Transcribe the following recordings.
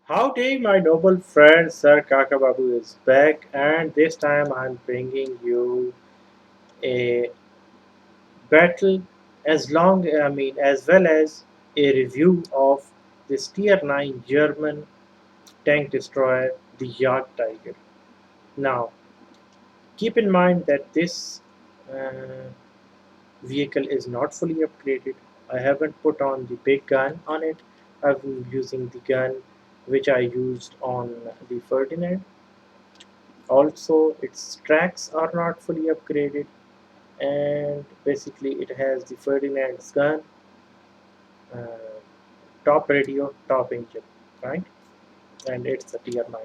Howdy, my noble friend Sir Kaka Babu is back, and this time I'm bringing you a battle as well as a review of this Tier 9 German tank destroyer, the JagdTiger. Now, keep in mind that this uh, vehicle is not fully upgraded. I haven't put on the big gun on it. I've been using the gun which I used on the Ferdinand. Also, its tracks are not fully upgraded, and basically, it has the Ferdinand's gun, uh, top radio, top engine, right? And it's a Tier 9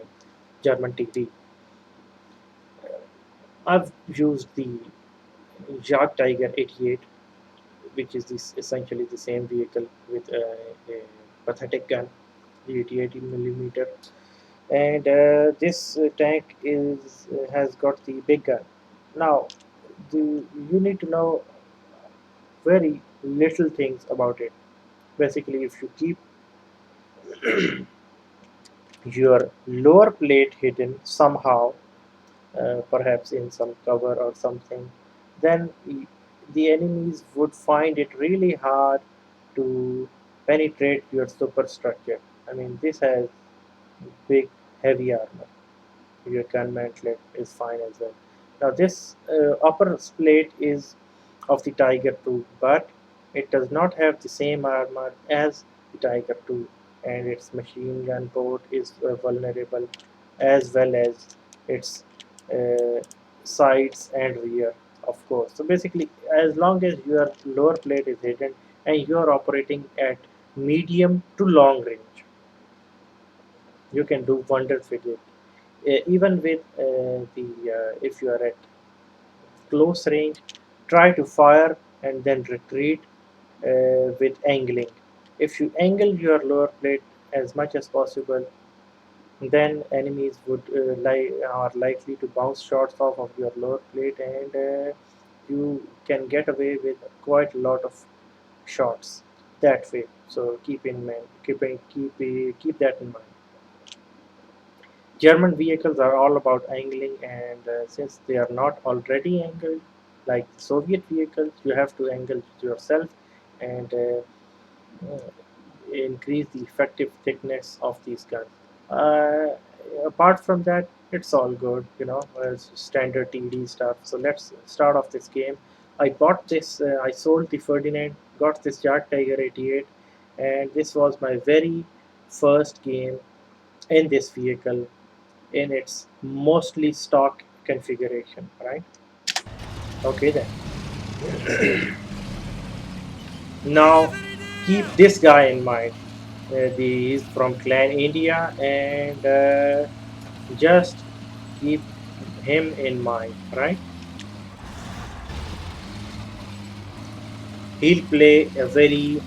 German TD. I've used the JagdTiger 88, which is essentially the same vehicle with a pathetic gun, the 88 millimeter, and this tank is has got the big gun. Now, you need to know very little things about it. Basically, if you keep your lower plate hidden somehow, perhaps in some cover or something, then the enemies would find it really hard to penetrate your superstructure. I mean, this has big, heavy armor. Your gun mantlet is fine as well. Now, this upper plate is of the Tiger 2, but it does not have the same armor as the Tiger 2, and its machine gun port is vulnerable, as well as its uh, sides and rear, of course. So basically, as long as your lower plate is hidden and you are operating at medium to long range, you can do wonders with it. Even with the if you are at close range, try to fire and then retreat with angling. If you angle your lower plate as much as possible, then enemies are likely to bounce shots off of your lower plate, and you can get away with quite a lot of shots that way. So keep that in mind. German vehicles are all about angling, and since they are not already angled like Soviet vehicles, you have to angle yourself and uh, increase the effective thickness of these guns. Uh, Apart from that, it's all good, as standard TD stuff. So let's start off this game. I sold the Ferdinand, got this JagdTiger 88, and this was my very first game in this vehicle in its mostly stock configuration, right? Okay then. Now keep this guy in mind. He's from Clan India, and just keep him in mind, right? He'll play a very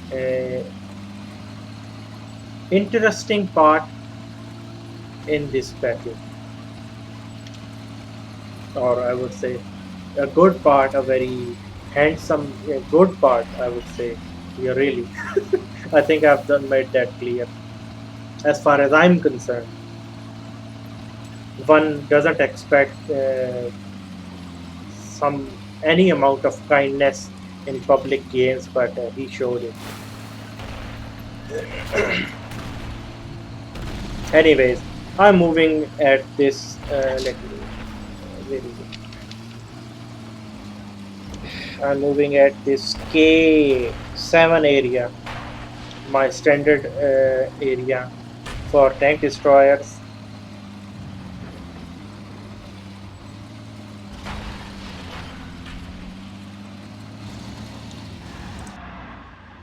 interesting part in this battle, or I would say a good part, a very handsome, good part, I would say. Yeah, really. I think I've done made that clear. As far as I'm concerned, one doesn't expect some any amount of kindness in public games, but he showed it. Anyways, I'm moving at this. Where is it? I'm moving at this K7 area, my standard area for tank destroyers.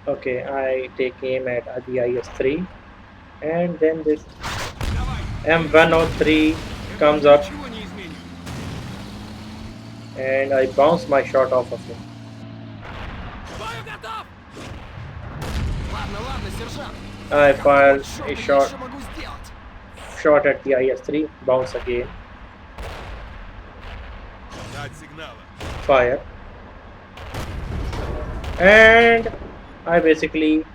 Okay, I take aim at the IS-3, and then this M103 comes up, and I bounce my shot off of him. I fire a shot at the IS-3, bounce again, fire, and I basically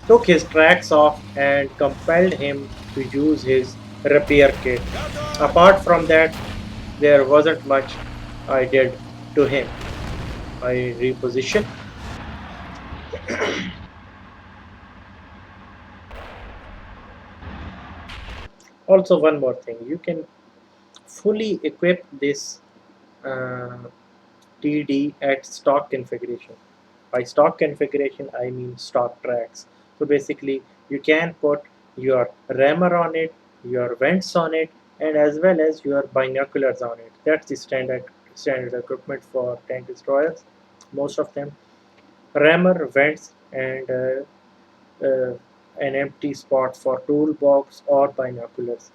took his tracks off and compelled him to use his repair kit. Apart from that, there wasn't much I did to him. I repositioned. Also, one more thing, you can fully equip this uh, TD at stock configuration. By stock configuration, I mean stock tracks. So basically, you can put your rammer on it, your vents on it, and as well as your binoculars on it. That's the standard equipment for tank destroyers. Most of them rammer, vents, and an empty spot for toolbox or binoculars.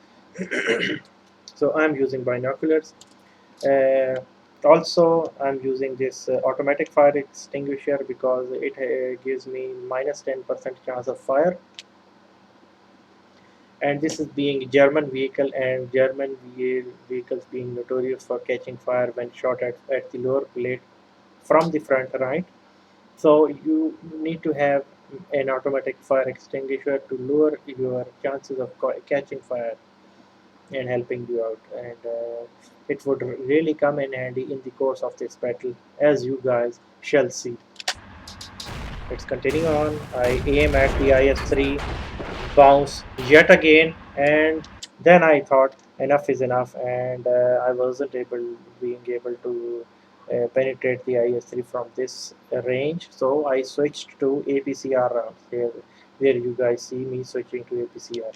So I'm using binoculars. Uh, Also, I'm using this automatic fire extinguisher because it gives me minus 10% chance of fire. And this is being German vehicle, and German vehicles being notorious for catching fire when shot at the lower plate from the front, right? So you need to have an automatic fire extinguisher to lower your chances of catching fire and helping you out. And it would really come in handy in the course of this battle, as you guys shall see. Let's continue on. I aim at the IS-3, bounce yet again, and then I thought enough is enough, and I wasn't being able to penetrate the IS-3 from this range, so I switched to APCR rounds. Here, where you guys see me switching to APCR.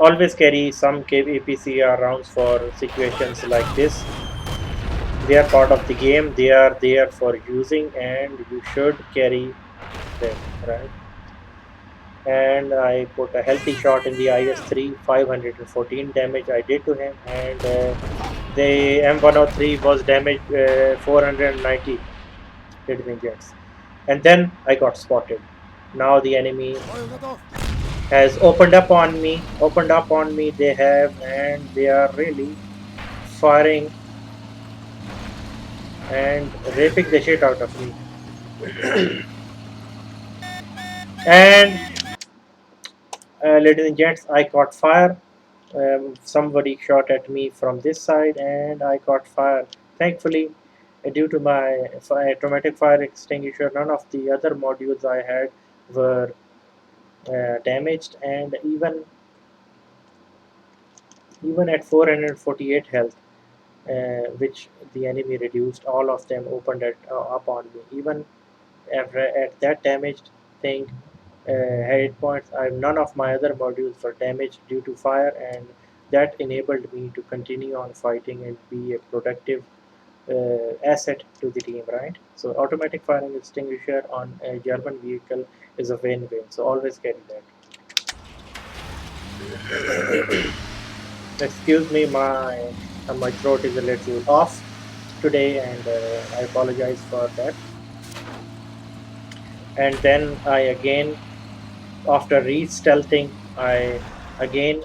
Always carry some APCR rounds for situations like this. They are part of the game. They are there for using, and you should carry them, right? And I put a healthy shot in the IS-3, 514 damage I did to him, and the M103 was damaged 490 hit engines. And then I got spotted. Now the enemy has opened up on me. They have, and they are really firing and raping the shit out of me. And ladies and gents, I caught fire. Somebody shot at me from this side, and I caught fire. Thankfully, due to my automatic fire extinguisher, none of the other modules I had were damaged, and even at 448 health, which the enemy reduced, all of them opened up on me. Even at that damaged thing, hit points, none of my other modules were damaged due to fire, and that enabled me to continue on fighting and be a productive asset to the team, right? So automatic firing extinguisher on a German vehicle is a win-win. So always carry that. Excuse me, my throat is a little off today, and I apologize for that. And then I again, after re-stealthing, I again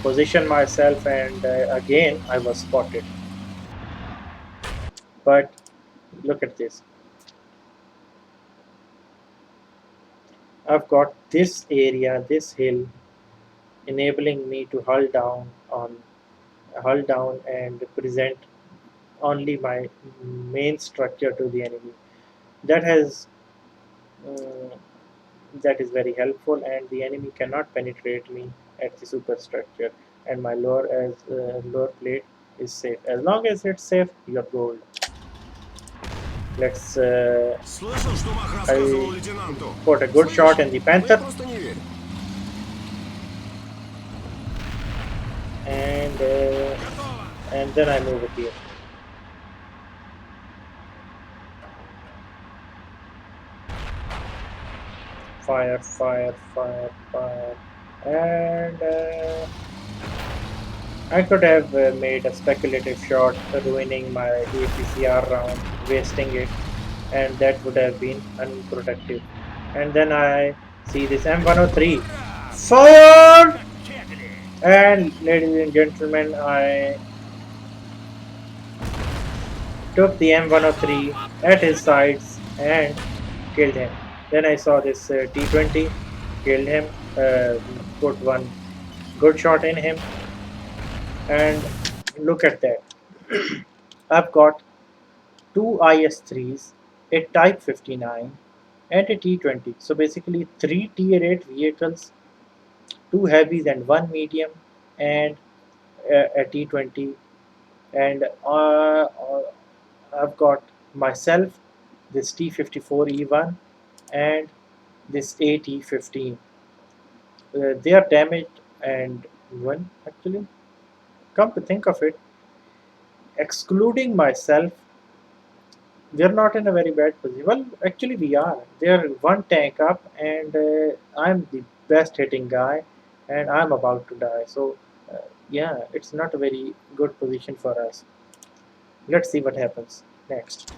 position myself, and again I was spotted. But look at this. I've got this area, this hill, enabling me to hull down and present only my main structure to the enemy. That has uh, that is very helpful, and the enemy cannot penetrate me at the superstructure. And my lower plate is safe. As long as it's safe, you're gold. Let's. Слышал, что Мах рассказывал I лейтенанту? put a good shot in the Слышал, но я panther, просто не верю. and then I move it here. Fire, fire, fire, fire, and I could have made a speculative shot, ruining my APCR round, wasting it, and that would have been unproductive. And then I see this M103 fire, and ladies and gentlemen, I took the M103 at his sides and killed him. Then I saw this T20, killed him, put one good shot in him, and look at that. I've got two IS-3s, a Type 59, and a T-20. So basically, three Tier 8 vehicles, two heavies and one medium, and a T-20. And I've got myself this T-54E1 and this AT-15. They are damaged and one actually. Come to think of it, excluding myself, we are not in a very bad position. Well, actually, we are. They are one tank up, and I'm the best hitting guy, and I'm about to die. So, yeah, it's not a very good position for us. Let's see what happens next.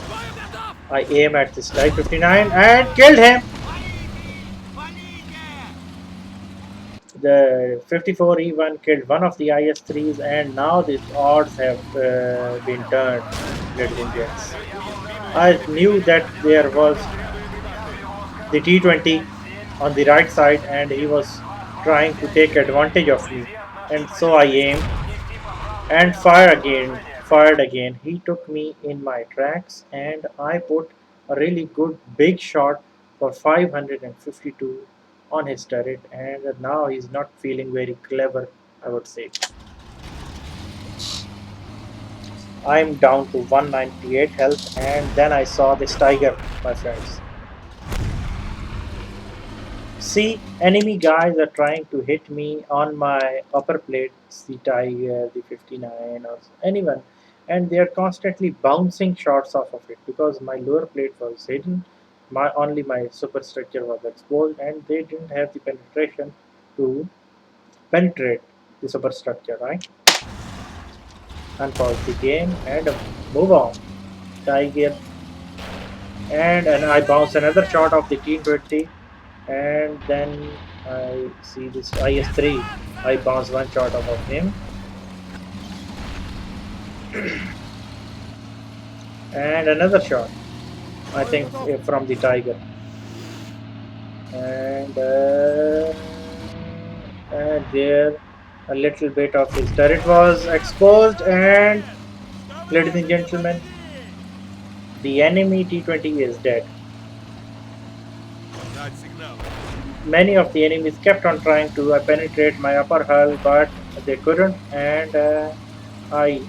Бою готов! I aim at this Type 59 and killed him. Валите! Валите! The 54E1 killed one of the IS-3s, and now the odds have been turned, ladies and gents. I knew that there was the T20 on the right side, and he was trying to take advantage of me. And so I aimed and fired again. He took me in my tracks, and I put a really good big shot for 552 on his turret. And now he's not feeling very clever, I would say. I'm down to 198 health, and then I saw this tiger, my friends. See, enemy guys are trying to hit me on my upper plate, the Tiger, the 59, or anyone, and they are constantly bouncing shots off of it because my lower plate was hidden, my superstructure was exposed, and they didn't have the penetration to penetrate the superstructure, right? Unpause the game and move on. Tiger, and I bounce another shot of the T20, and then I see this IS-3. I bounce one shot off of him, and another shot. I Бою think готов! from the tiger, and there a little bit of his turret was exposed, and Что вы ladies не and gentlemen, переводили? the enemy T20 is dead. Дать сигнал. Many of the enemies kept on trying to penetrate my upper hull, but they couldn't, and I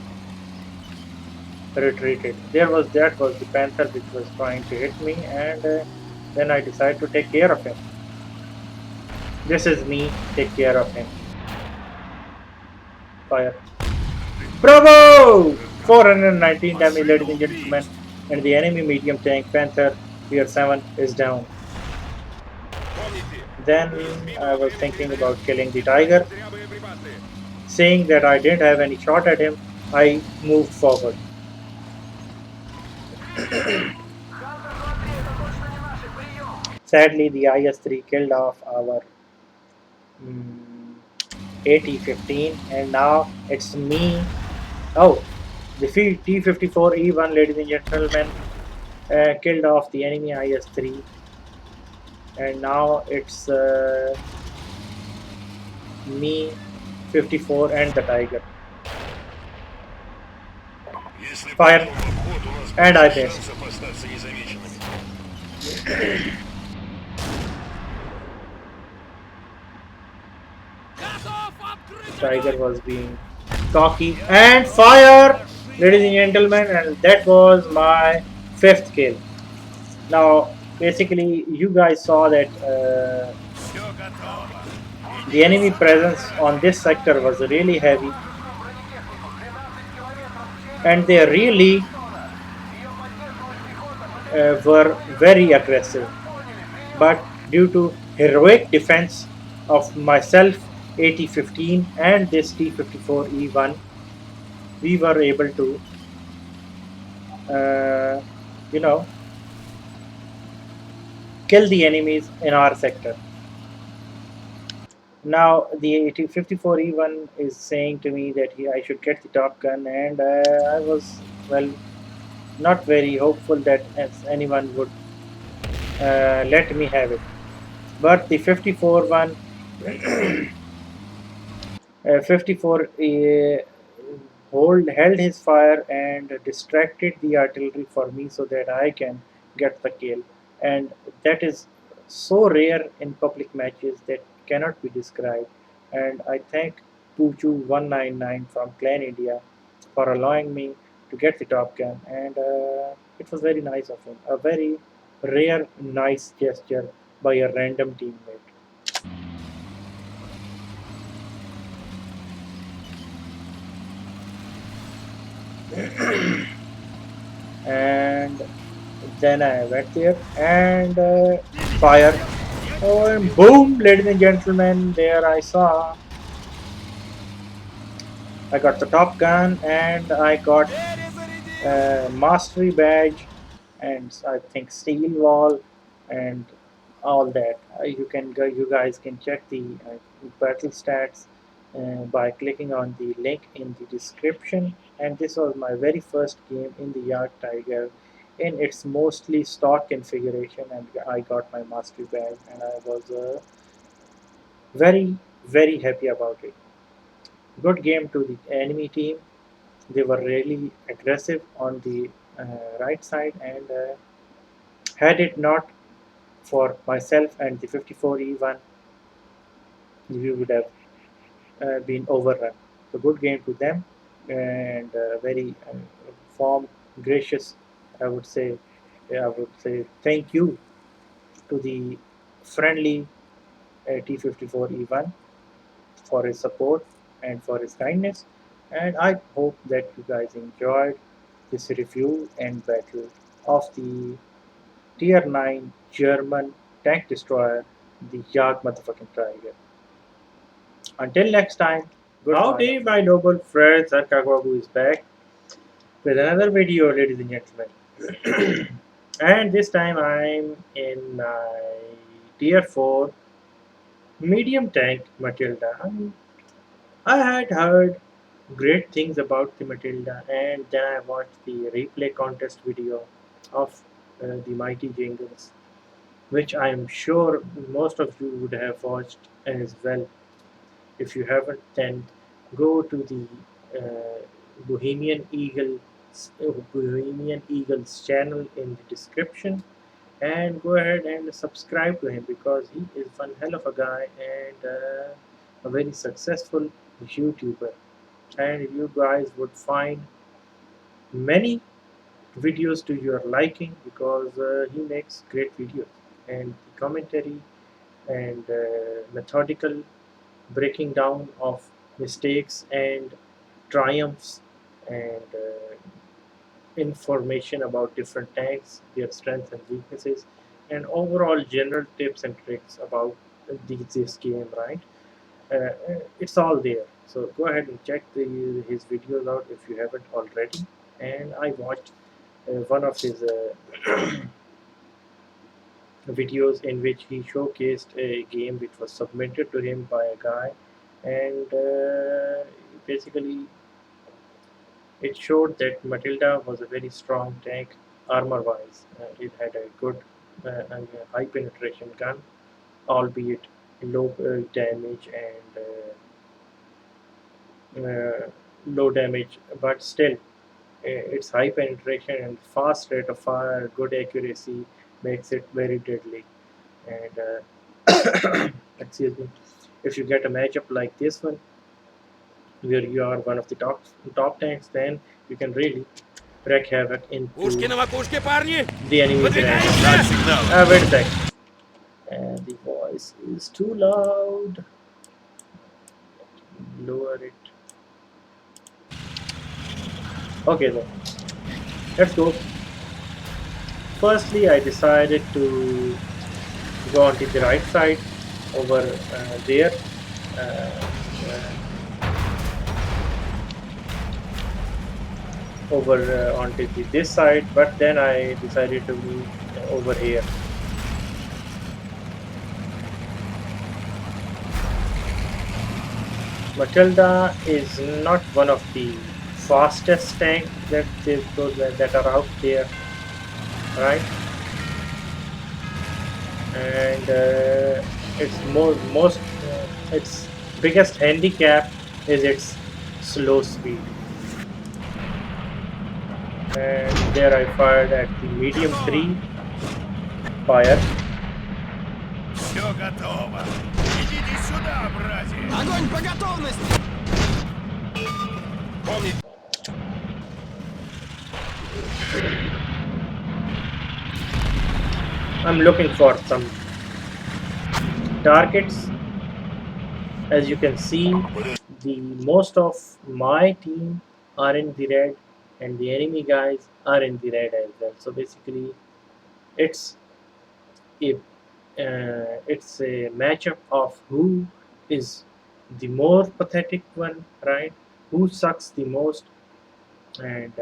retreated. That was the panther which was trying to hit me, and then I decided to take care of him. This is me. Take care of him. Fire. Bravo! 419 damage, ladies and gentlemen, and the enemy medium tank Panther Tier 7 is down. Помните, Then I was thinking about killing the tiger. зря боеприпасы. Seeing that I didn't have any shot at him, I moved forward. Sadly, the IS-3 killed off our mm, AT-15, and now it's me. Oh, the T-54E1, ladies and gentlemen, killed off the enemy IS-3, and now it's me, 54, and the Tiger. Если Fire, пойдем в обход, у нас and I больше missed. шансов остаться незамеченными. Готов открыть Tiger огонь! was being cocky and fire, ladies and gentlemen, and that was my fifth kill. Now, basically, you guys saw that Все готово. the Идите enemy со мной, presence on this sector was really heavy, and they really were very aggressive. But due to heroic defense of myself, AT-15, and this T-54E1, we were able to, uh, you know, kill the enemies in our sector. Now the AT-54E1 is saying to me that I should get the Top Gun, and I was, well, not very hopeful that anyone would let me have it. But the 54 one 54 held his fire and distracted the artillery for me so that I can get the kill. And that is so rare in public matches that cannot be described. And I thank Poochu199 from Clan India for allowing me to get the Top Gun. And it was very nice of him. A very rare, nice gesture by a random teammate. And then I went there and fire. Oh, and boom, ladies and gentlemen, there I got the Top Gun and I got mastery badge and I think steel wall and all that. You guys can check the battle stats by clicking on the link in the description. And this was my very first game in the JagdTiger in its mostly stock configuration, and I got my mastery badge, and I was very happy about it. Good game to the enemy team. They were really aggressive on the right side, and had it not for myself and the 54E1, we would have been overrun. So good game to them, and very form gracious. I would say, I would say thank you to the friendly T54E1 for his support and for his kindness. And I hope that you guys enjoyed this review and battle of the Tier 9 German tank destroyer, the Jag motherfucking Tiger. Until next time, goodbye. Howdy, my noble friends, and Babu is back with another video, ladies and gentlemen. And this time I'm in my Tier 4 medium tank Matilda. I had heard great things about the Matilda, and then I watched the replay contest video of the mighty Jingles, which I'm sure most of you would have watched as well. If you haven't, then go to the Bohemian Eagles channel in the description and go ahead and subscribe to him because he is one hell of a guy and a very successful YouTuber. And you guys would find many videos to your liking because he makes great videos and the commentary and methodical breaking down of mistakes and triumphs and information about different tanks, their strengths and weaknesses, and overall general tips and tricks about this game, right? It's all there. So go ahead and check his videos out if you haven't already. And I watched one of his videos in which he showcased a game which was submitted to him by a guy, and basically it showed that Matilda was a very strong tank armor-wise. It had a good and high penetration gun, albeit low damage and low damage, but still its high penetration and fast rate of fire, good accuracy makes it very deadly. And excuse me, if you get a matchup like this one, where you are one of the top tanks, then you can really wreak havoc Пушки into на макушке, парни! the enemy's ranks. Выдвигаемся! Сигнал! Wait a sec. And the voice is too loud. Lower it. Okay then. Let's go. Firstly, I decided to go onto the right side over there. Uh, over onto this side, but then I decided to move over here. Matilda is not one of the fastest tank that are out there, right? And its its biggest handicap is its slow speed. And there I fired at the medium 3 fire. Все готово. Идите сюда, братья. Огонь по готовности! Помните, I'm looking for some targets. As you can see, the most of my team are in the red, and the enemy guys are in the red as well. So basically, it's a it's a matchup of who is the more pathetic one, right? Who sucks the most, and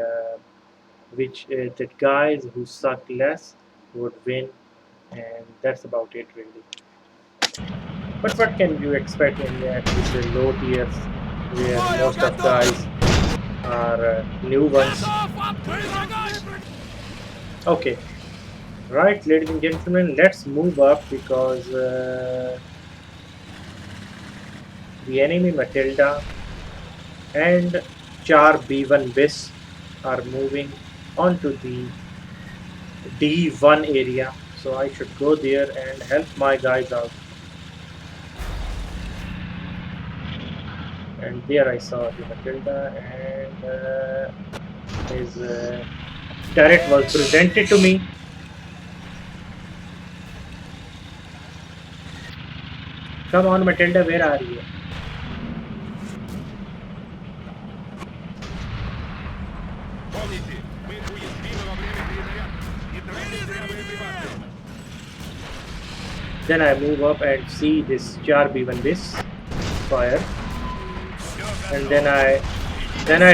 which the guys who suck less would win, and that's about it really. But what can you expect in at least low tiers where Бою most of готов! guys are new ones? готов открыть огонь! Okay, right, ladies and gentlemen, let's move up because the enemy Matilda and Char B1 Bis are moving onto the D1 area, so I should go there and help my guys out. And there I saw the Matilda, and his turret was presented to me. Come on, Matilda, where are you? Помните, мы уязвимы во время перезарядки. Не тратите зря боеприпасы. Then I move up and see this Char B1 Bis fire, and then I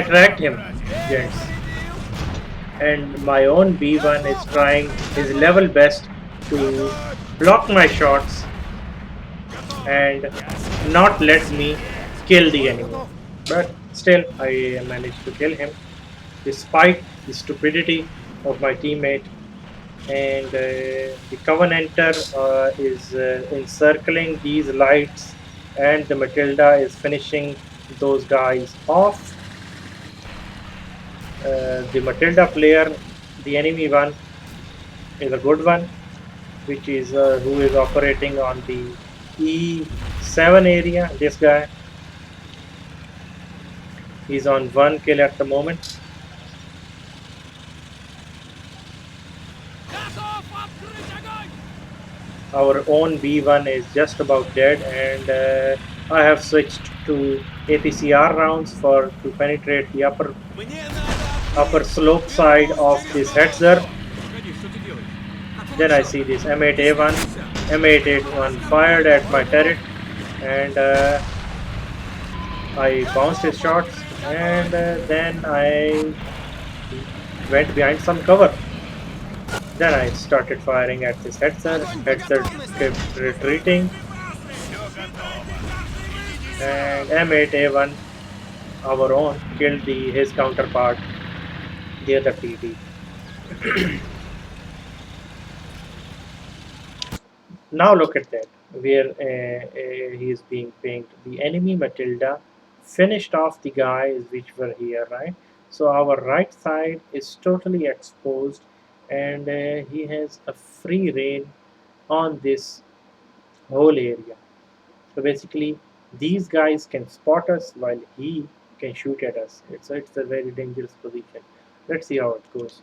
tracked him, gents. And my own B1 is trying his level best to block my shots and not let me kill the enemy. But still, I managed to kill him despite the stupidity of my teammate. And the Covenanter is encircling these lights, and the Matilda is finishing those guys off. The Matilda player, the enemy one, is a good one, which is who is operating on the E7 area. This guy, he's on 1 kill at the moment. Готов открыть огонь! Our own B1 is just about dead, and I have switched to APCR rounds to penetrate the upper Мне надо slope side of this Hetzer. Погоди, что ты делаешь? Then I see this M8A1. M8A1 fired at my turret, and I bounced his shots, and then I went behind some cover. Then I started firing at this Hetzer. Hetzer kept retreating, and M8A1, our own, killed his counterpart, the other TD. Now look at that, where he is being pinged. The enemy Matilda finished off the guys which were here, right? So our right side is totally exposed, and he has a free reign on this whole area. So basically, these guys can spot us while he can shoot at us. It's a very dangerous position. Let's see how it goes.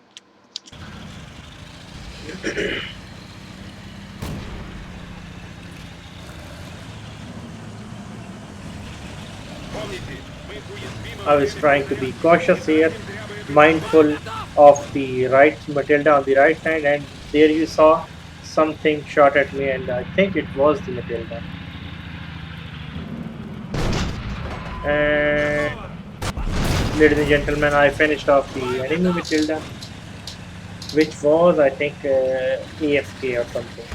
Помните, мы уязвимы I во was время trying to be перезарядки. cautious here, Не тратите зря боеприпасы. mindful of the right Matilda on the right hand, and there you saw something shot at me, and I think it was the Matilda. And ladies and gentlemen, I finished off the enemy Matilda, which was, I think, AFK or something.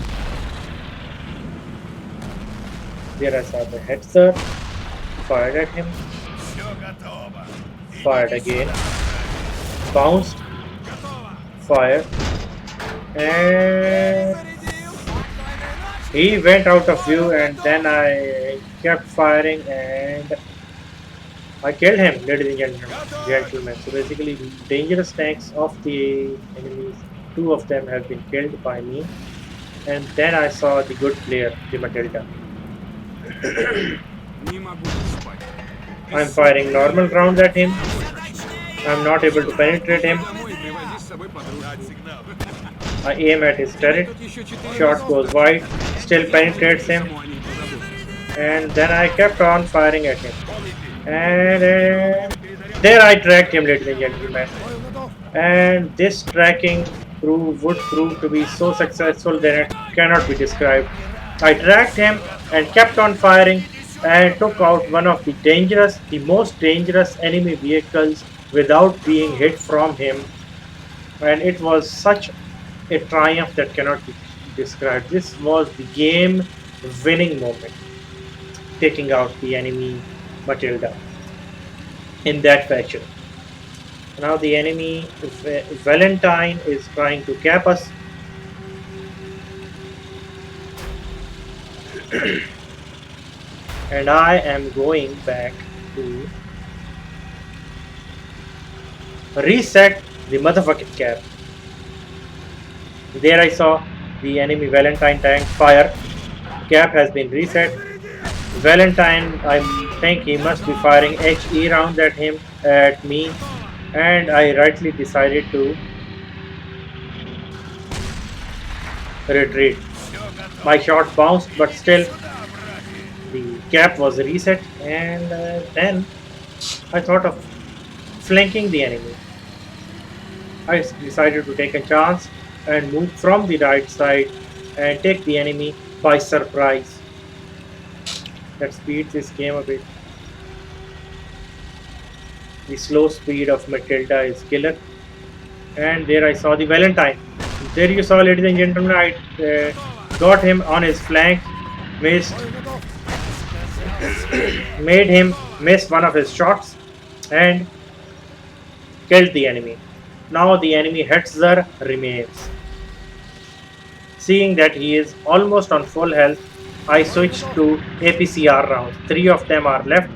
There I saw the Hetzer, fired at him. Все готово. fired again, bounced, fire, and he went out of view, and then I kept firing and I killed him, ladies and gentlemen. So basically, dangerous tanks of the enemies, two of them have been killed by me. And then I saw the good player, the Matilda. Не могу не спать. I'm firing normal rounds at him. I'm not able to Черт, penetrate him. домой и привози с собой подружку. I aim at his Тебе turret. тут еще 4 Shot goes золота. wide, still penetrates him. Саму о ней позаботься. And then I kept on firing at him. And there I tracked him, ladies and gentlemen. And this tracking would prove to be so successful that it cannot be described. I tracked him and kept on firing and took out one of the most dangerous enemy vehicles without being hit from him. And it was such a triumph that cannot be described. This was the game winning moment, taking out the enemy Matilda in that fashion. Now the enemy Valentine is trying to cap us. And I am going back to reset the motherfucking cap. There I saw the enemy Valentine tank fire. Cap has been reset. Valentine, I think he must be firing HE rounds at me, and I rightly decided to retreat. My shot bounced, but still the cap was reset, and then I thought of flanking the enemy. I decided to take a chance and move from the right side and take the enemy by surprise. That speeds this game a bit. The slow speed of Matilda is killer. And there I saw the Valentine. There you saw, ladies and gentlemen, I got him on his flank, missed, made him miss one of his shots, and killed the enemy. Now the enemy Hetzer remains. Seeing that he is almost on full health, I switched to APCR rounds. 3 of them are left.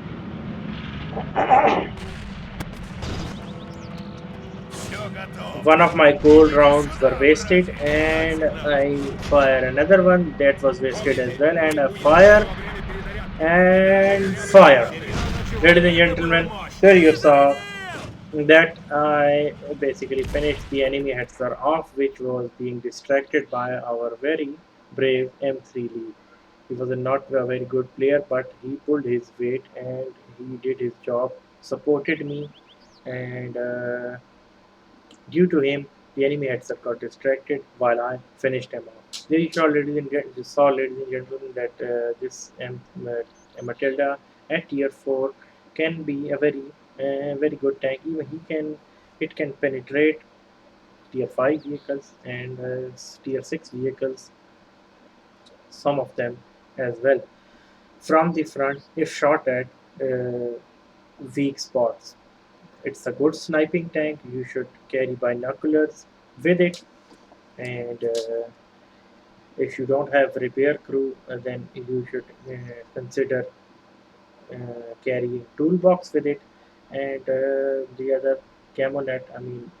One of my gold rounds were wasted, and I fire another one that was wasted as well, and I fire and fire. Ladies and gentlemen, here you saw that I basically finished the enemy Hetzer off, which was being distracted by our very brave M3 lead. He was not a very good player, but he pulled his weight and he did his job, supported me, and due to him, the enemy Hetzer got distracted while I finished him off. There you saw, ladies and gentlemen, that this Matilda at tier 4 can be a very good tank. Even it can penetrate tier 5 vehicles and tier 6 vehicles, some of them as well, from the front if shot at weak spots. It's a good sniping tank. You should carry binoculars with it, and if you don't have repair crew, then you should consider carrying toolbox with it, and the other camo net. I mean,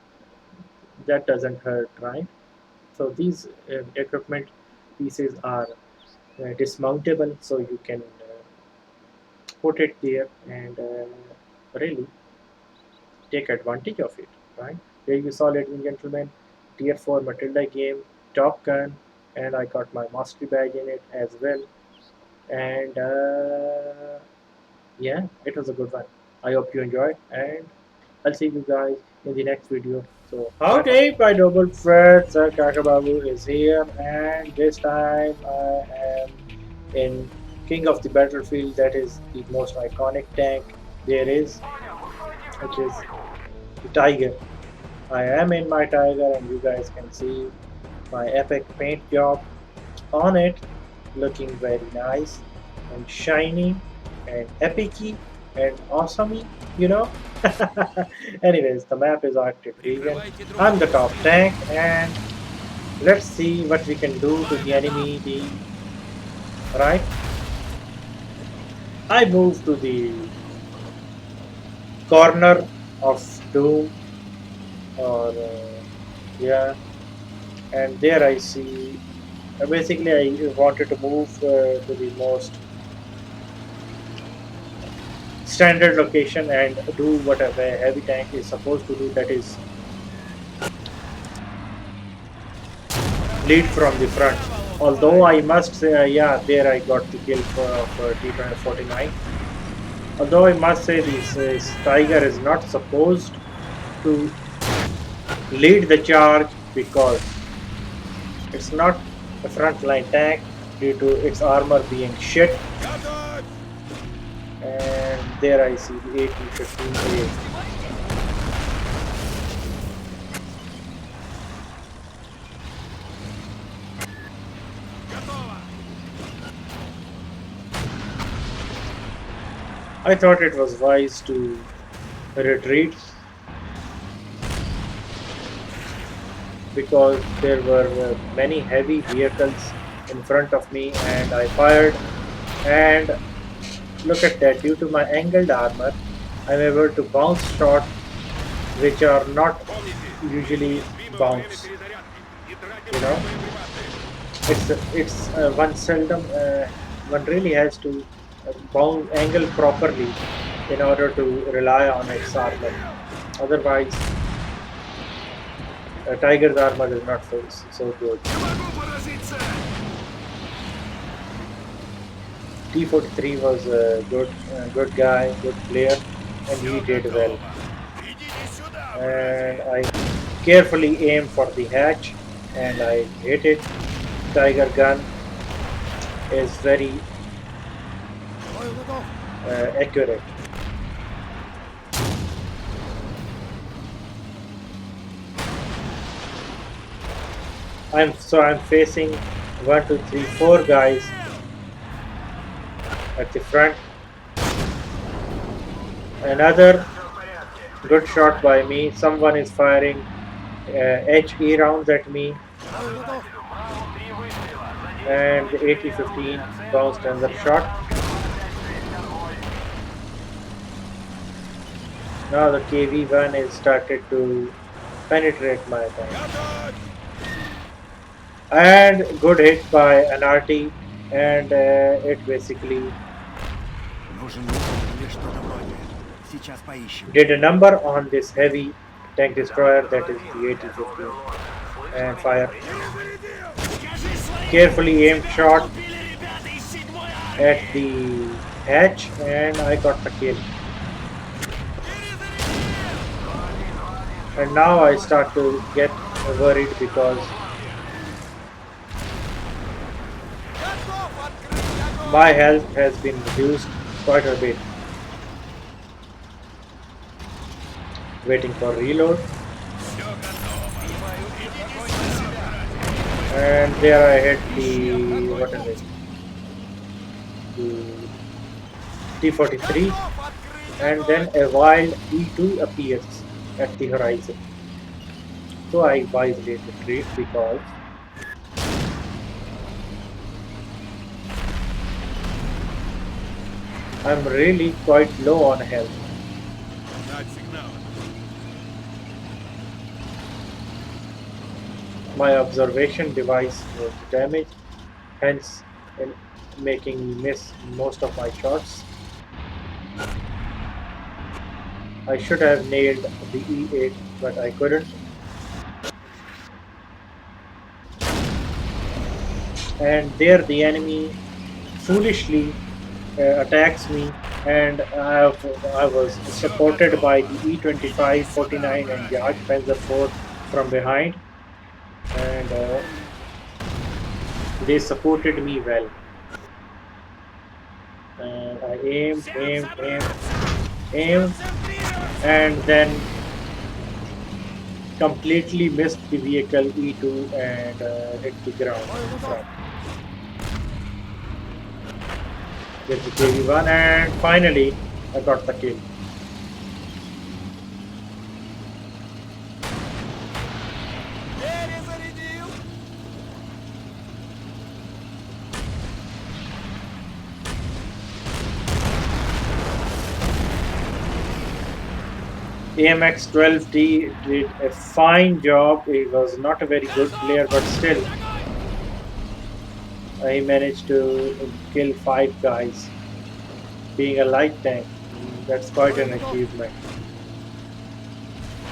that doesn't hurt, right? So these equipment pieces are dismountable, so you can put it there and really take advantage of it, right? Here you saw, ladies and gentlemen, tier 4 Matilda game, Top Gun, and I got my mastery badge in it as well. And yeah, it was a good one. I hope you enjoyed, and I'll see you guys in the next video. So, okay, my noble friends, Kaka Babu is here, and this time I am in King of the Battlefield. That is the most iconic tank there is, which is the Tiger. I am in my Tiger, and you guys can see my epic paint job on it, looking very nice and shiny and epicy and awesome, you know. Anyways, the map is Arctic region. Прикрывайте друг I'm the друга top спину. tank, and let's see what we can do to the enemy team. Right? I move to the corner of Doom, or yeah, and there I see. Basically, I wanted to move to the most standard location and do whatever a heavy tank is supposed to do. That is lead from the front. Although I must say, yeah, there I got the kill for T-49. Although I must say this Tiger is not supposed to lead the charge because it's not a frontline tank due to its armor being shit. Готовь! And there I see the AT-15A. Готово! I thought it was wise to retreat because there were many heavy vehicles in front of me and I fired, and look at that, due to my angled armor I'm able to bounce shots which are not Помните, usually уязвимы во время bounce, перезарядки. Не тратим you зря know. It's one seldom one really has to bounce angle properly in order to rely on its armor. Otherwise, Tiger's armor is not so good. Не могу поразить цель. T-43 was a good guy, good player, and he Всё did well. готово. Идите сюда, And братья. I carefully aimed for the hatch, and I hit it. Tiger gun is very Бою готов. accurate. I'm facing 1, 2, 3, 4 guys at the front. Another good shot by me. Someone is firing HE rounds at me, Бою готов. and the AT-15 bounced another shot. Now the KV-1 is started to penetrate my tank. Готовь! And good hit by an RT, and it basically Нужен лук или что-то вроде. Сейчас поищем. did a number on this heavy tank destroyer, that is the AT-15, and fire. Carefully aimed shot at the hatch, and I got the kill. And now I start to get worried because my health has been reduced quite a bit. Waiting for reload, Всё готово. Идите сюда, братья. and there I hit the what is it? The T-43, and then a wild E2 appears at the horizon. So I wisely retreat because I'm really quite low on health. Дать сигнал. My observation device was damaged, hence in making me miss most of my shots. I should have nailed the E8, but I couldn't. And there the enemy foolishly attacks me, and I was supported by the E25, 49 and JagdTiger 4 from behind, and they supported me well. And I aimed, and then completely missed the vehicle E2 and hit the ground in front. Get the KV-1, and finally I got the kill. Перезарядил! AMX 12T did a fine job. He was not a very good player, but still, he managed to kill 5 guys. Being a light tank, that's quite an Вроде готов. achievement.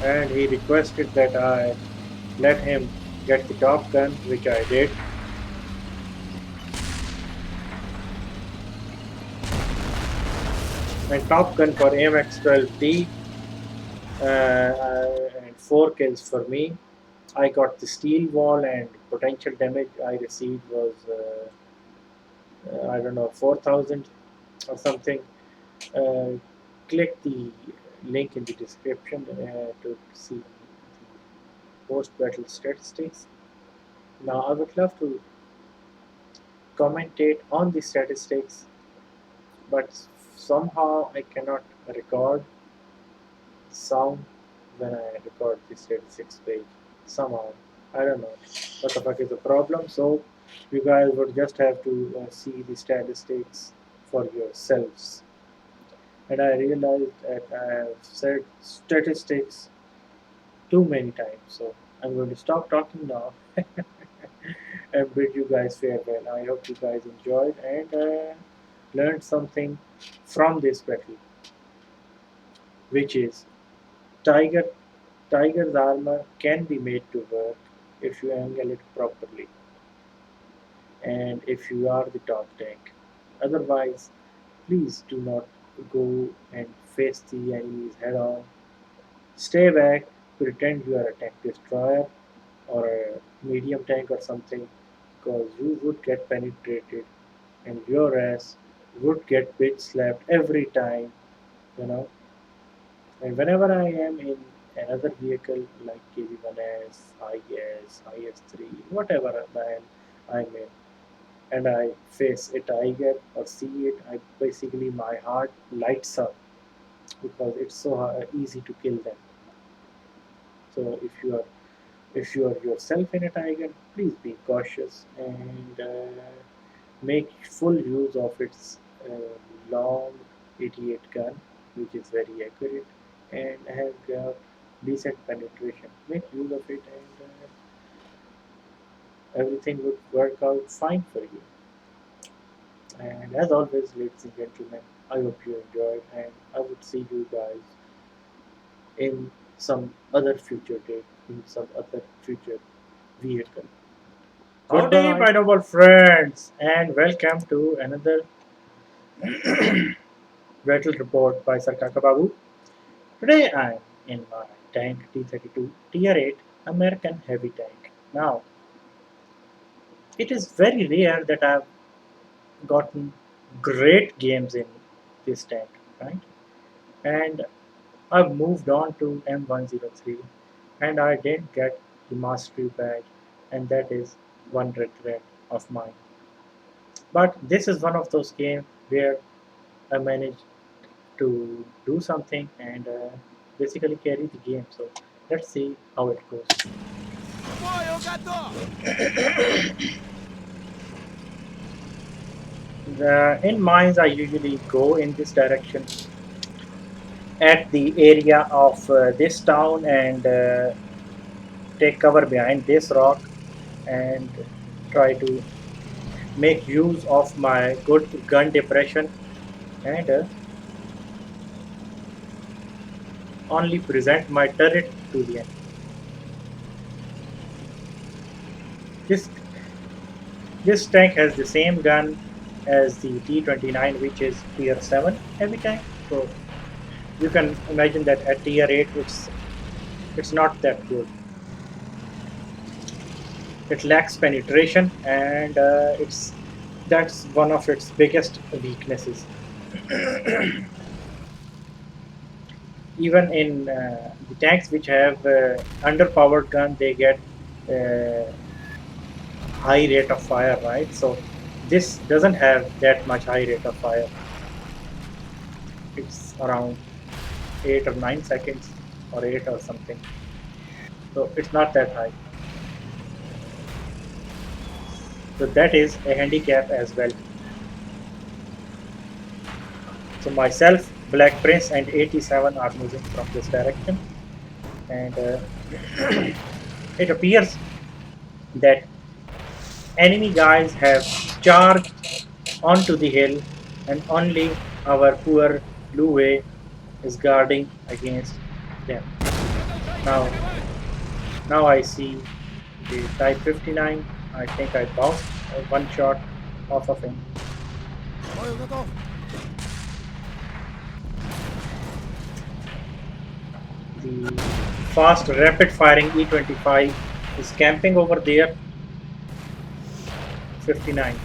And he requested that I let him get the Top Gun, which I did. And Top Gun for AMX 12T, and 4 kills for me. I got the steel wall, and potential damage I received was I don't know, 4,000 or something. Uh, Click the link in the description to see the post battle statistics. Now, I would love to commentate on the statistics, but somehow I cannot record sound when I record the statistics page. Somehow, I don't know what the fuck is the problem. So, you guys would just have to see the statistics for yourselves. And I realized that I have said statistics too many times. So I'm going to stop talking now and bid you guys farewell. I hope you guys enjoyed and learned something from this battle, which is Tiger. Tiger's armor can be made to work if you angle it properly and if you are the top tank. Otherwise, please do not go and face the enemies head on. Stay back, pretend you are a tank destroyer or a medium tank or something, because you would get penetrated and your ass would get bitch slapped every time, you know. And whenever I am in another vehicle like KV1S, IS, IS3, whatever the hell I'm in, and I face a tiger or see it, I basically my heart lights up because it's so easy to kill them. So if you are yourself in a tiger, please be cautious and make full use of its long 88 gun, which is very accurate and has got decent penetration. Make use of it, and everything would work out fine for you. And as always, ladies and gentlemen, I hope you enjoyed, and I would see you guys in some other future day, in some other future vehicle. Howdy, Goodbye. my noble friends, and welcome to another battle report by Sir Kaka Babu. Today I'm in my tank T-32 Tier 8 American Heavy Tank. Now, it is very rare that I've gotten great games in this tank, right? And I've moved on to M103 and I didn't get the mastery badge, and that is one regret of mine. But this is one of those games where I managed to do something and basically carry the game. So let's see how it goes. К бою готов! In mines, I usually go in this direction at the area of this town and take cover behind this rock and try to make use of my good gun depression and only present my turret to the enemy. This this tank has the same gun as the T-29, which is tier 7 heavy tank. So you can imagine that at tier 8 it's not that good. It lacks penetration and it's that's one of its biggest weaknesses. Even in the tanks which have underpowered gun, they get uh, high rate of fire, right? So this doesn't have that much high rate of fire. It's around 8 or 9 seconds or 8 or something. So it's not that high. So that is a handicap as well. So myself, Black Prince, and 87 are moving from this direction, and it appears that enemy guys have charged onto the hill, and only our poor Blue Way is guarding against them. Now, now I see the Type 59. I think I bounced one shot off of him. Бою готов. The fast, rapid firing E25 is camping over there. 59.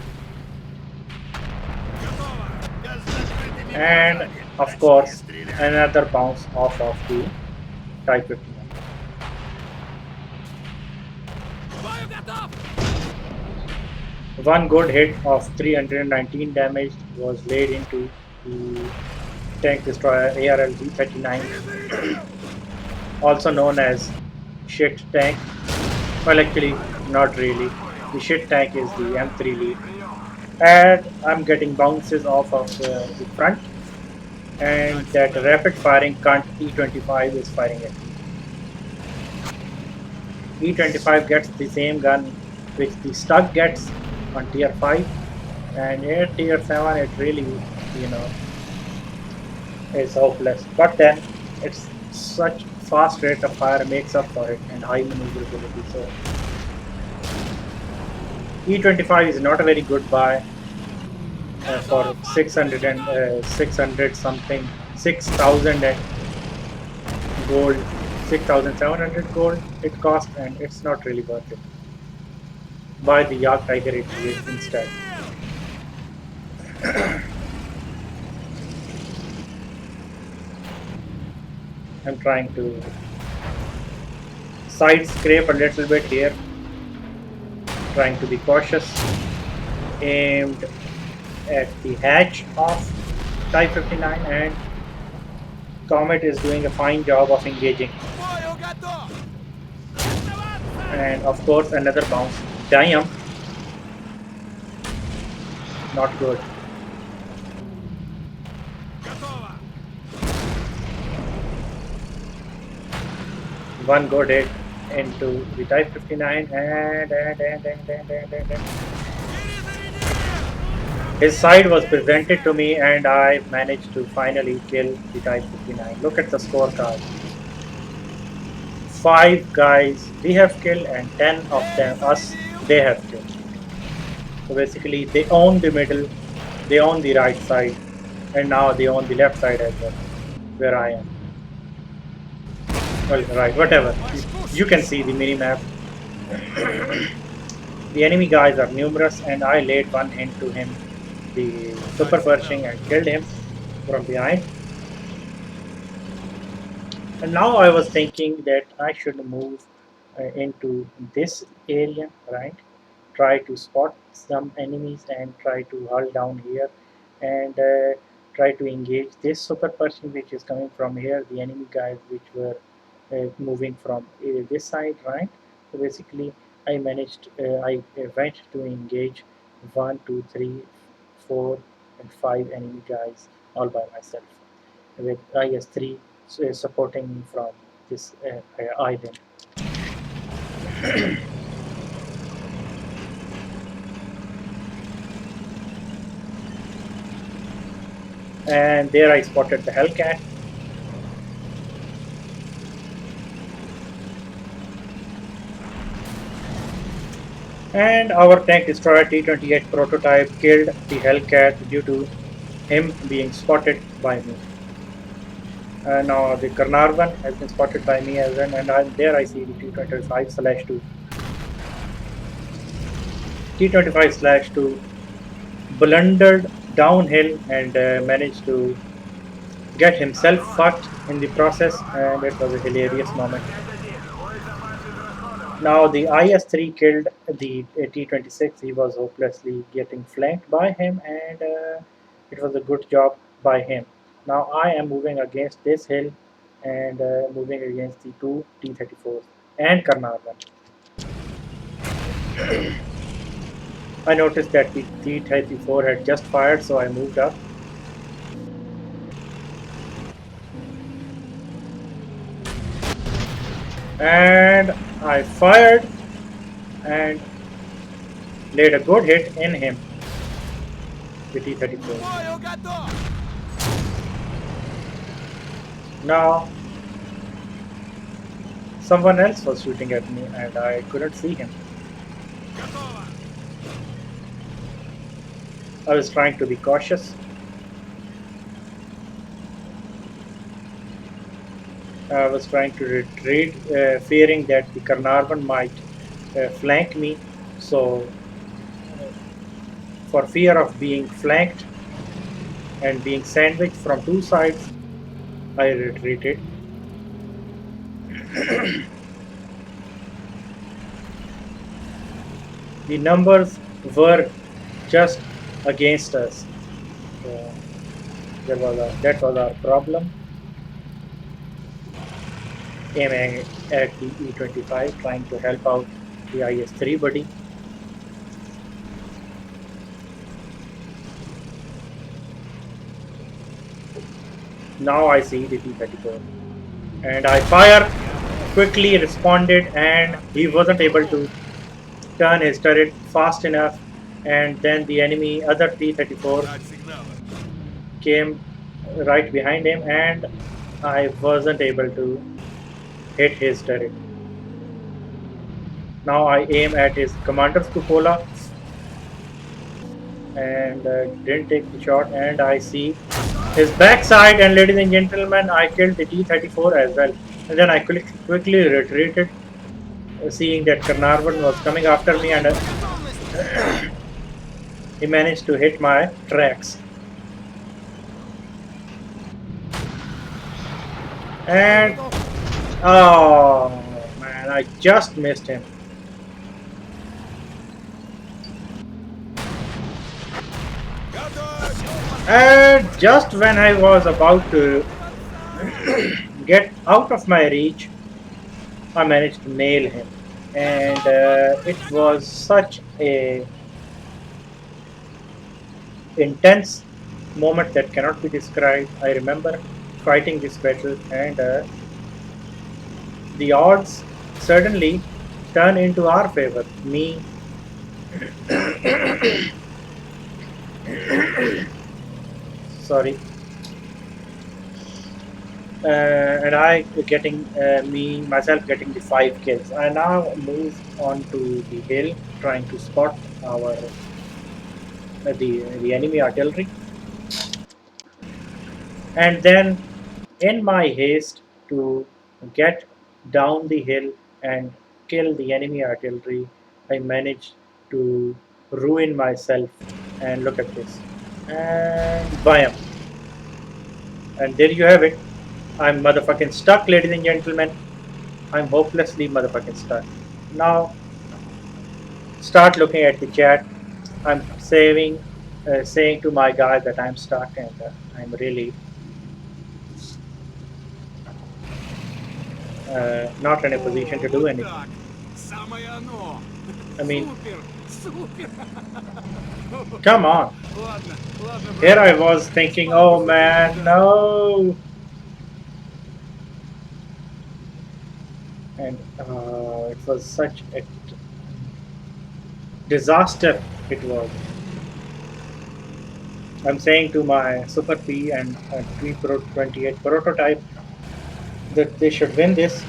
And of course, another bounce off of the Type 59. One good hit of 319 damage was laid into the tank destroyer ARL-B39, also known as shit tank. Well, actually, not really. The shit tank is the M3 lead. And I'm getting bounces off of the front, and that rapid firing cunt E25 is firing at me. E25 gets the same gun which the Stug gets on tier 5, and at tier 7 it really, you know, is hopeless. But then it's such fast rate of fire makes up for it, and high maneuverability. So E25 is not a very good buy for 600 and 600 something, 6,000 and gold, 6,700 gold it cost, and it's not really worth it. Buy the JagdTiger it instead. I'm trying to side scrape a little bit here, trying to be cautious, aimed at the hatch of Type 59, and Comet is doing a fine job of engaging. Бою готов. And of course another bounce. Damn, not good. Готово. One good hit into the Type 59, and his side was presented to me, and I managed to finally kill the Type 59. Look at the scorecard. 5 guys we have killed, and 10 of them us they have killed. So basically they own the middle, they own the right side, and now they own the left side as well, where I am. Well, right, whatever. You can see the mini map. The enemy guys are numerous, and I laid one into him, the super Pershing, and killed him from behind. And now I was thinking that I should move into this area, right? Try to spot some enemies and try to hull down here, and try to engage this super Pershing which is coming from here, the enemy guys which were moving from this side, right? So basically, I went to engage 1, 2, 3, 4, and 5 enemy guys all by myself, with IS3 supporting me from this island. And there I spotted the Hellcat. And our tank destroyer T-28 prototype killed the Hellcat due to him being spotted by me. Now the Carnarvon has been spotted by me as well, and there I see the T-25/2. T-25/2 blundered downhill and managed to get himself fucked in the process, and it was a hilarious moment. Now the IS-3 killed the T-26. He was hopelessly getting flanked by him, and it was a good job by him. Now I am moving against this hill and moving against the two T-34s and Karnataka. I noticed that the T-34 had just fired, so I moved up. And I fired and laid a good hit in him, the T-34. Бою готов! Now someone else was shooting at me and I couldn't see him. Готово! I was trying to be cautious. I was trying to retreat, fearing that the Carnarvon might flank me. So, for fear of being flanked and being sandwiched from two sides, I retreated. The numbers were just against us. So, that was our problem. Aiming at the E-25, trying to help out the IS-3 buddy. Now I see the T-34. And I fire, quickly responded, and he wasn't able to turn his turret fast enough. And then the enemy, other T-34, Дать сигналы. came right behind him, and I wasn't able to hit his turret. Now I aim at his commander's cupola and didn't take the shot, and I see his backside, and ladies and gentlemen, I killed the T-34 as well. And then I quickly retreated, seeing that Carnarvon was coming after me, and he managed to hit my tracks. And oh man, I just missed him. Готовь! And just when I was about to get out of my reach, I managed to nail him. And it was such a intense moment that cannot be described. I remember fighting this battle, and the odds suddenly turn into our favor. Me, sorry, and I getting me myself getting the 5 kills. I now move on to the hill, trying to spot our the enemy artillery, and then in my haste to get down the hill and kill the enemy artillery, I managed to ruin myself. And look at this. And bam. And there you have it. I'm motherfucking stuck, ladies and gentlemen. I'm hopelessly motherfucking stuck. Now, start looking at the chat. I'm saying to my guy that I'm stuck and I'm really not in a position to do Вот anything. так. Самое оно. I mean, Супер, супер. come on. Ладно, ладно, Here брат. I was thinking, oh man, no. And it was such a disaster it was. I'm saying to my Super P and P Pro 28 prototype that they should win this.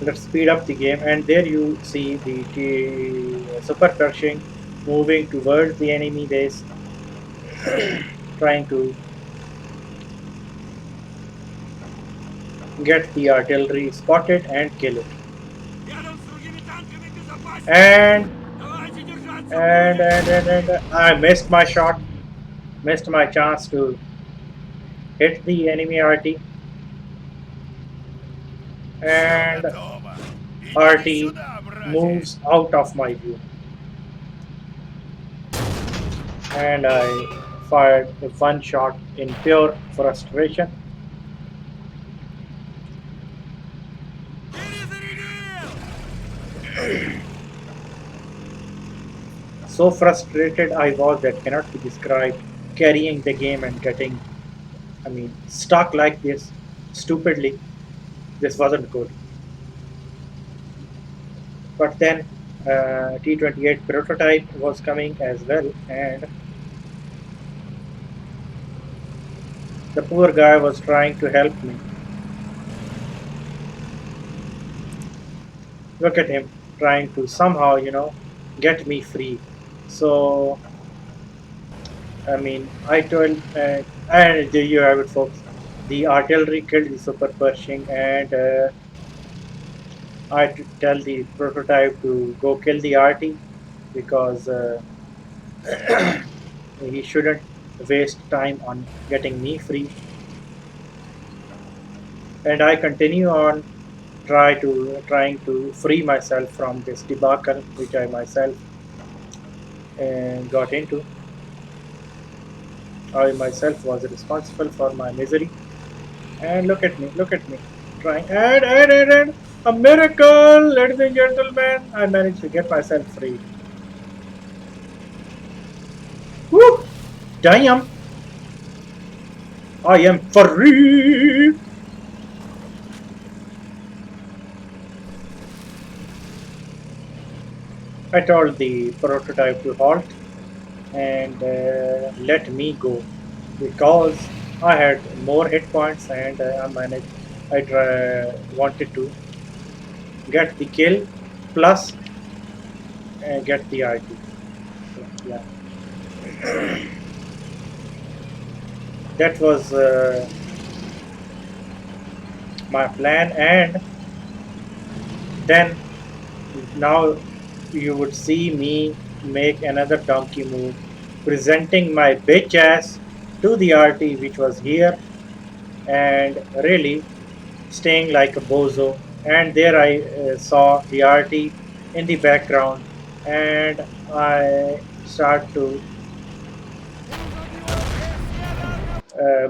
Let's speed up the game, and there you see the Super Pershing moving towards the enemy base, trying to get the artillery spotted and kill it. Рядом с другими танками безопаснее. And Давайте держаться, and I missed my shot, missed my chance to hit the enemy RT, Всё and готово. Идите RT сюда, братья. moves out of my view. And I fired a one shot in pure frustration. So frustrated I was that cannot be described, carrying the game and getting, stuck like this, stupidly. This wasn't good. But then T28 prototype was coming as well, and the poor guy was trying to help me. Look at him trying to somehow, get me free. So, I told, and there you have it, folks. The artillery killed the super Pershing, and I had to tell the prototype to go kill the RT because he shouldn't waste time on getting me free. And I continue on trying to free myself from this debacle which I myself got into. I myself was responsible for my misery. And look at me, trying and a miracle, ladies and gentlemen! I managed to get myself free. Woo! Damn! I am free! I told the prototype to halt and let me go because I had more hit points and I managed. Wanted to get the kill plus get the IT. So, yeah, that was my plan, and then now you would see me make another donkey move, presenting my bitch ass to the RT which was here and really staying like a bozo. And there I saw the RT in the background, and I start to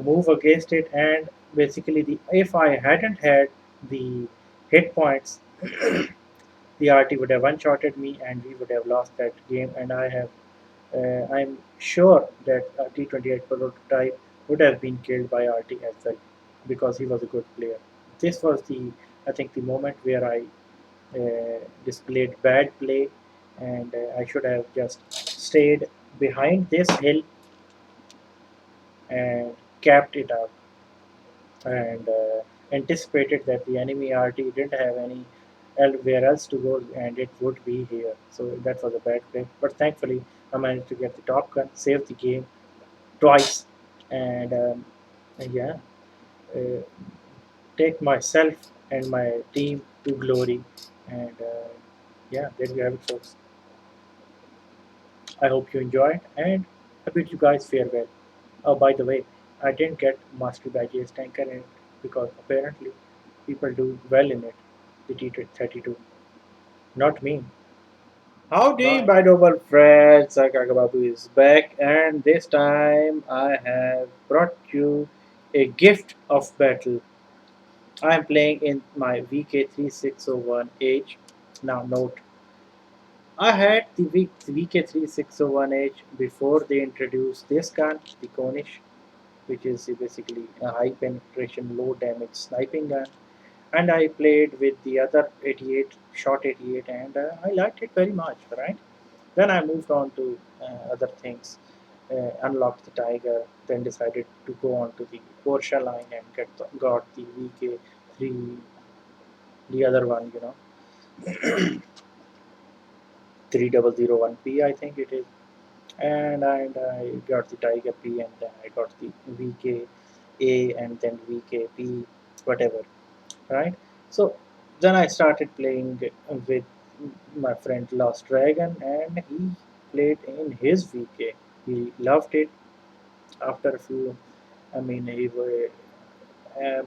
move against it. And basically, the if I hadn't had the hit points, the RT would have one-shotted me, and we would have lost that game. And I'm sure that T28 prototype would have been killed by RT as well because he was a good player. This was I think, the moment where I displayed bad play, and I should have just stayed behind this hill and capped it up and anticipated that the enemy RT didn't have any where else to go and it would be here. So that was a bad play. But thankfully, I managed to get the top gun, save the game twice, and yeah, uh, take myself and my team to glory. And yeah, there you have it, folks. I hope you enjoyed, and I bid you guys farewell. Oh, by the way, I didn't get Mastery by JS Tanker in it because apparently people do well in it. The T32, not me. Howdy, Bye. my noble friends. Kaka Babu is back, and this time I have brought you a gift of battle. I am playing in my VK3601H. Now, note, I had the VK3601H before they introduced this gun, the Konish, which is basically a high penetration, low damage sniping gun. And I played with the other 88, shot 88, and I liked it very much, right? Then I moved on to other things, unlocked the Tiger, then decided to go on to the Porsche line and got the VK3, the other one, 3001P, I think it is. And I got the Tiger P, and then I got the VK A, and then VKP, whatever, right? So then I started playing with my friend Lost Dragon, and he played in his VK. He loved it. After a few,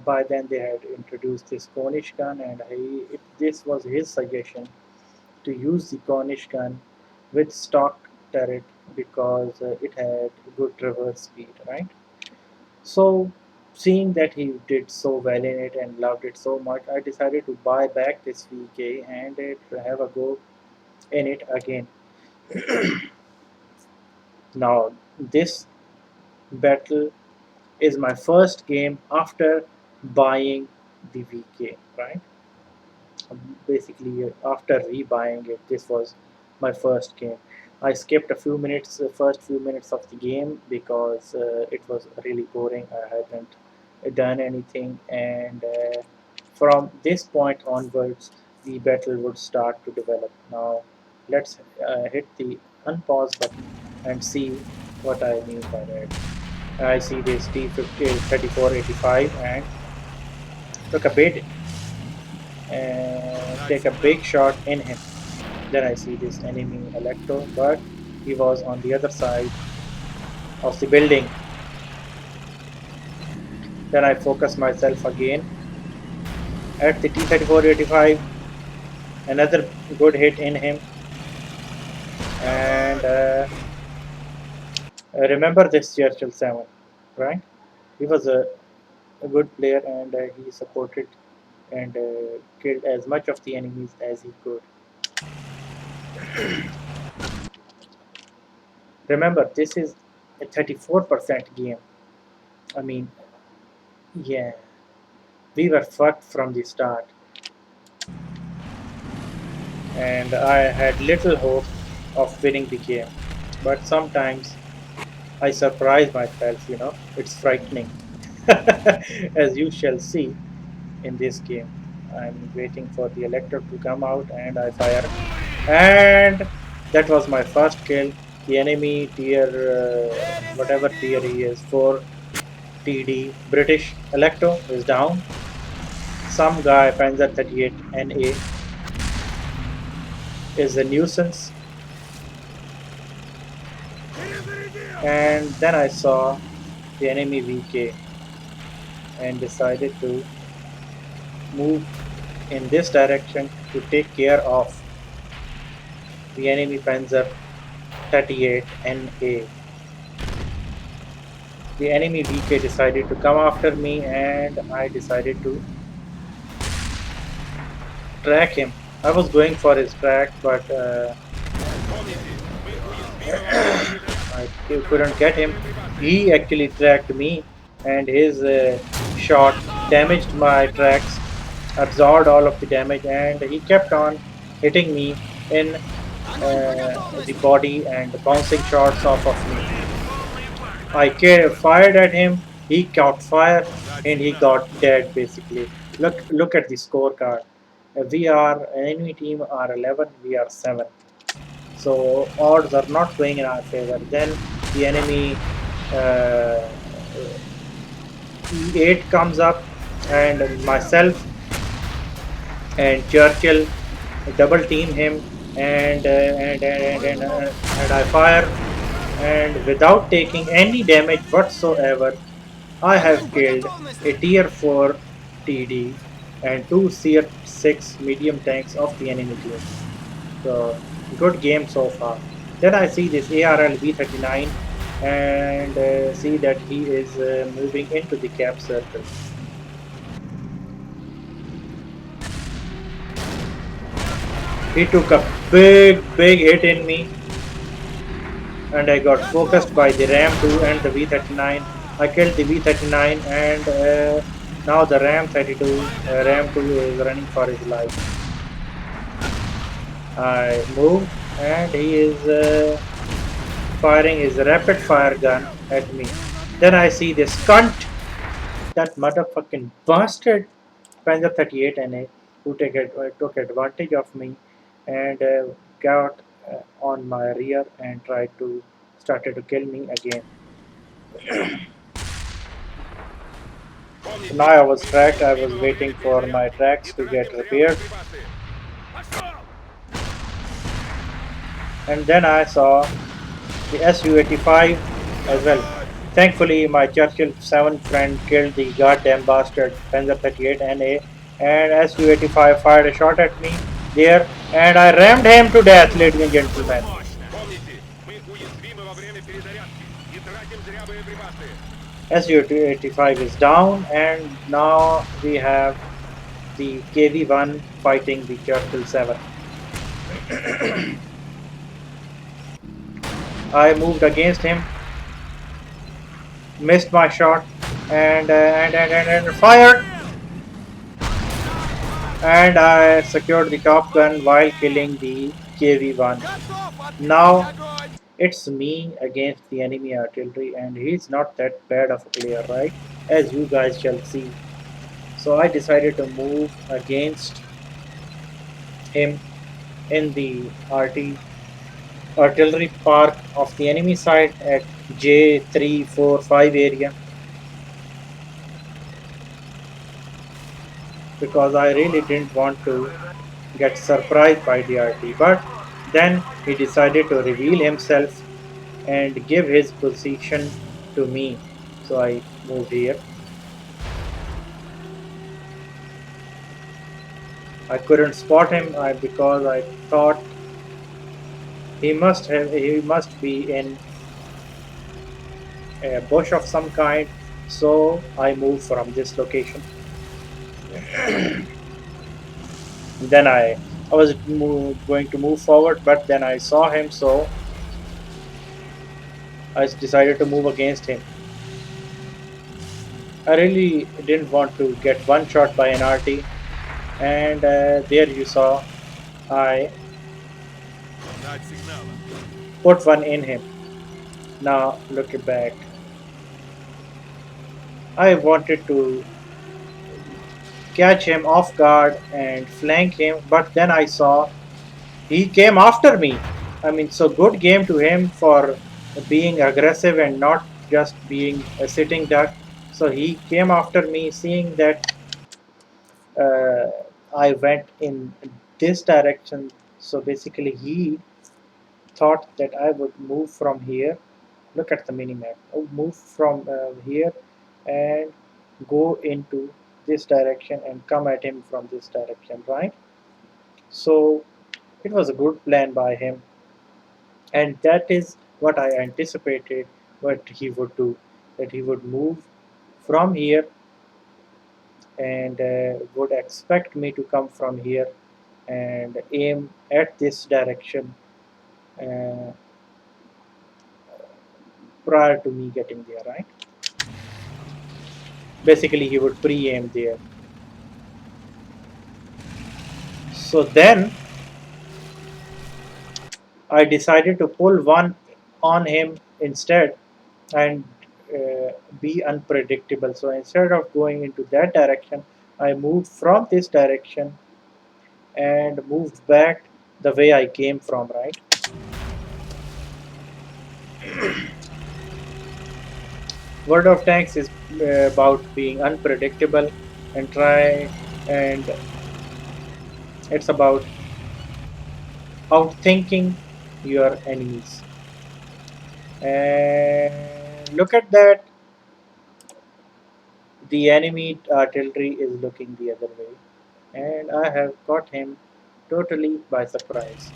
by then they had introduced this Cornish gun, and this was his suggestion to use the Cornish gun with stock. turret because it had good reverse speed, right? So, seeing that he did so well in it and loved it so much, I decided to buy back this VK and have a go in it again. Now, this battle is my first game after buying the VK, right? Basically, after rebuying it, this was my first game. I skipped a few minutes, the first few minutes of the game because it was really boring. I hadn't done anything, and from this point onwards, the battle would start to develop. Now, let's hit the unpause button and see what I mean by that. I see this T50 3485 and took a bait and take a big shot in him. Then I see this enemy Electro, but he was on the other side of the building. Then I focus myself again at the T-34-85, another good hit in him. And remember this Churchill 7, right? He was a good player and he supported and killed as much of the enemies as he could. Remember, this is a 34% game. I mean, yeah, we were fucked from the start, and I had little hope of winning the game. But sometimes I surprise myself, it's frightening. As you shall see in this game. I'm waiting for the electro to come out and I fire. And that was my first kill. The enemy tier, whatever tier he is, 4 TD British Electro is down. Some guy, Panzer 38 NA, is a nuisance. And then I saw the enemy VK and decided to move in this direction to take care of the enemy Panzer 38 NA. The enemy VK decided to come after me and I decided to track him. I was going for his track, but I couldn't get him. He actually tracked me, and his shot damaged my tracks, absorbed all of the damage, and he kept on hitting me in the body and bouncing shots off of me. I fired at him. He caught fire, and he got dead. Basically, look at the scorecard. We are enemy team are 11. We are 7. So odds are not going in our favor. Then the enemy uh, E8 comes up, and myself and Churchill double team him, and I fire, and without taking any damage whatsoever, I have killed a tier 4 TD and 2 tier 6 medium tanks of the enemy team. So good game so far. Then I see this ARL B39 and see that he is moving into the cap circle. He took a big hit in me and I got focused by the Ram 2 and the V39. I killed the V39 and now the Ram 2 is running for his life. I moved and he is firing his rapid fire gun at me. Then I see this cunt, that motherfucking bastard, Panzer 38 NA, who took advantage of me and got on my rear and tried to started to kill me again. So now I was tracked. I was waiting for my tracks to get repaired, and then I saw the Su-85 as well. Thankfully, my Churchill 7 friend killed the goddamn bastard Panzer 38 NA, and Su-85 fired a shot at me there, and I rammed him to death, ladies and gentlemen. SU-85 is down, and now we have the KV-1 fighting the Turtle 7. I moved against him, missed my shot, and fired, and I secured the top gun while killing the KV-1. Готов открыть Now огонь! it's me against the enemy artillery, and he's not that bad of a player, right? As you guys shall see. So I decided to move against him in the artillery park of the enemy side at J345 area because I really didn't want to get surprised by the RT. But then he decided to reveal himself and give his position to me. So I moved here. I couldn't spot him because I thought he must be in a bush of some kind. So I moved from this location. Then I was going to move forward, but then I saw him, so I decided to move against him. I really didn't want to get one shot by an RT, and there you saw I Дать сигнала. put one in him. Now look back. I wanted to catch him off guard and flank him, but then I saw he came after me. I mean, so good game to him for being aggressive and not just being a sitting duck. So he came after me, seeing that uh, I went in this direction. So basically, he thought that I would move from here. Look at the mini map. I would move from here and go into this direction and come at him from this direction, right? So it was a good plan by him, and that is what I anticipated what he would do, that he would move from here and would expect me to come from here and aim at this direction uh, prior to me getting there, right? Basically he would pre-aim there. So then I decided to pull one on him instead and be unpredictable. So instead of going into that direction, I moved from this direction and moved back the way I came from, right? World of Tanks is about being unpredictable and try, and it's about outthinking your enemies. And look at that, the enemy artillery is looking the other way, and I have caught him totally by surprise.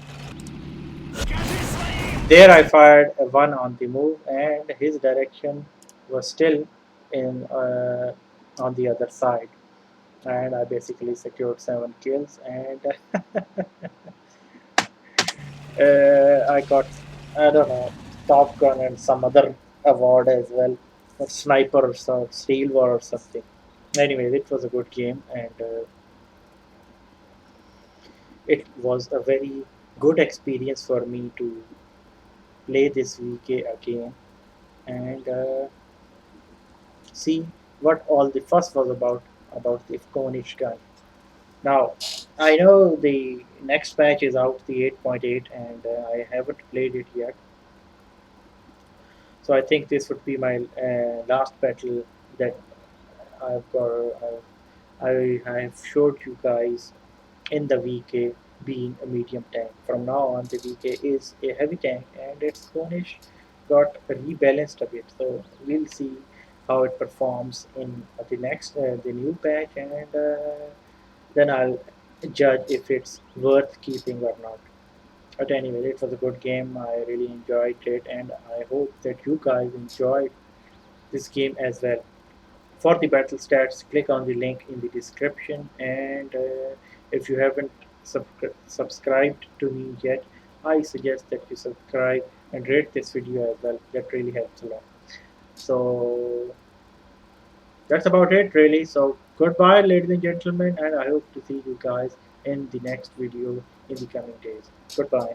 There I fired a one on the move, and his direction was still in on the other side. And I basically secured 7 kills, and I got, I don't know, Top Gun and some other award as well, or sniper or some steel war or something. Anyway, it was a good game, and it was a very good experience for me to play this VK again and see what all the fuss was about the Cornish gun. Now, I know the next patch is out, the 8.8, and I haven't played it yet. So I think this would be my last battle that I've got. I have showed you guys in the VK being a medium tank. From now on, the VK is a heavy tank, and its Cornish got rebalanced a bit. So we'll see how it performs in the new patch, and then I'll judge if it's worth keeping or not. But anyway, it was a good game. I really enjoyed it, and I hope that you guys enjoyed this game as well. For the battle stats, click on the link in the description. And if you haven't subscribed to me yet, I suggest that you subscribe and rate this video as well. That really helps a lot. So that's about it, really. So goodbye, ladies and gentlemen, and I hope to see you guys in the next video in the coming days. Goodbye.